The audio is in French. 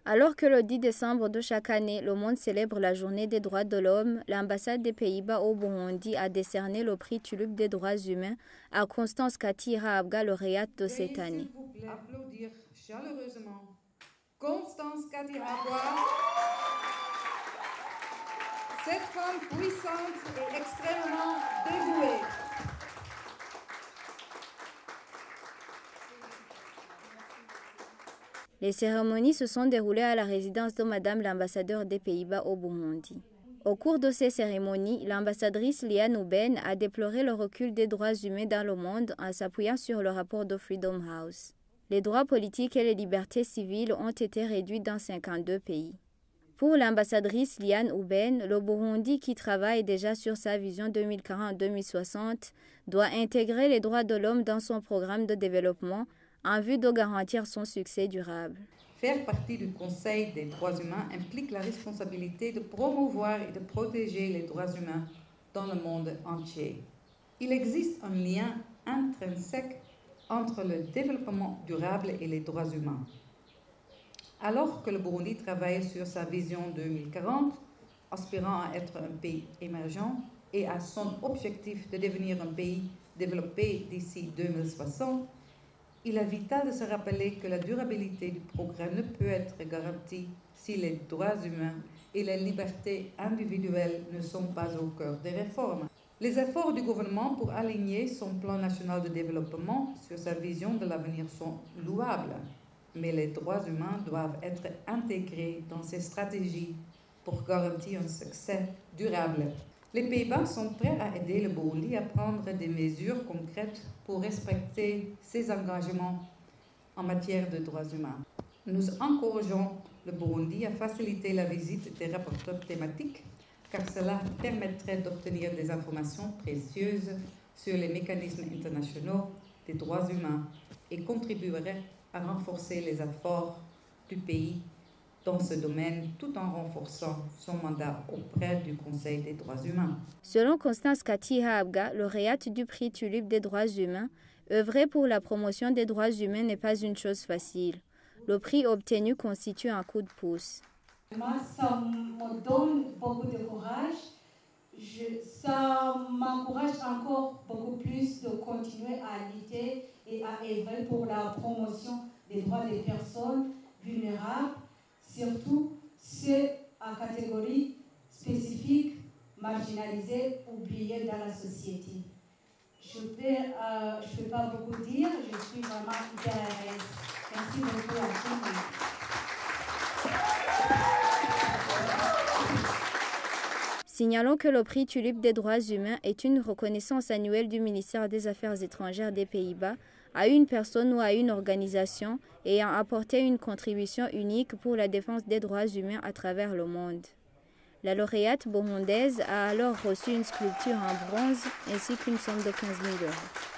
Alors que le 10 décembre de chaque année, le monde célèbre la journée des droits de l'homme, l'ambassade des Pays-Bas au Burundi a décerné le prix Tulipe des droits humains à Constance Kati-Rahabga, lauréate de cette année. S'il vous plaît, applaudir chaleureusement Constance Kati-Rahabga, cette femme puissante et extrêmement dévouée. Les cérémonies se sont déroulées à la résidence de Madame l'ambassadeur des Pays-Bas au Burundi. Au cours de ces cérémonies, l'ambassadrice Liane Ouben a déploré le recul des droits humains dans le monde en s'appuyant sur le rapport de Freedom House. Les droits politiques et les libertés civiles ont été réduits dans 52 pays. Pour l'ambassadrice Liane Ouben, le Burundi, qui travaille déjà sur sa vision 2040-2060, doit intégrer les droits de l'homme dans son programme de développement en vue de garantir son succès durable. Faire partie du Conseil des droits humains implique la responsabilité de promouvoir et de protéger les droits humains dans le monde entier. Il existe un lien intrinsèque entre le développement durable et les droits humains. Alors que le Burundi travaille sur sa vision 2040, aspirant à être un pays émergent et à son objectif de devenir un pays développé d'ici 2060, il est vital de se rappeler que la durabilité du progrès ne peut être garantie si les droits humains et les libertés individuelles ne sont pas au cœur des réformes. Les efforts du gouvernement pour aligner son plan national de développement sur sa vision de l'avenir sont louables, mais les droits humains doivent être intégrés dans ces stratégies pour garantir un succès durable. Les Pays-Bas sont prêts à aider le Burundi à prendre des mesures concrètes pour respecter ses engagements en matière de droits humains. Nous encourageons le Burundi à faciliter la visite des rapporteurs thématiques, car cela permettrait d'obtenir des informations précieuses sur les mécanismes internationaux des droits humains et contribuerait à renforcer les efforts du pays dans ce domaine, tout en renforçant son mandat auprès du Conseil des droits humains. Selon Constance Kati-Rahabga, lauréate du prix Tulipe des droits humains, œuvrer pour la promotion des droits humains n'est pas une chose facile. Le prix obtenu constitue un coup de pouce. Ça me donne beaucoup de courage. Ça m'encourage encore beaucoup plus de continuer à lutter et à œuvrer pour la promotion des droits des personnes vulnérables, surtout ceux à catégorie spécifique, marginalisés, oubliés dans la société. Je ne peux pas beaucoup dire, je suis vraiment hyper à l'aise. Merci beaucoup à tout le monde. Signalons que le prix Tulipe des droits humains est une reconnaissance annuelle du ministère des Affaires étrangères des Pays-Bas à une personne ou à une organisation ayant apporté une contribution unique pour la défense des droits humains à travers le monde. La lauréate burundaise a alors reçu une sculpture en bronze ainsi qu'une somme de 15 000 €.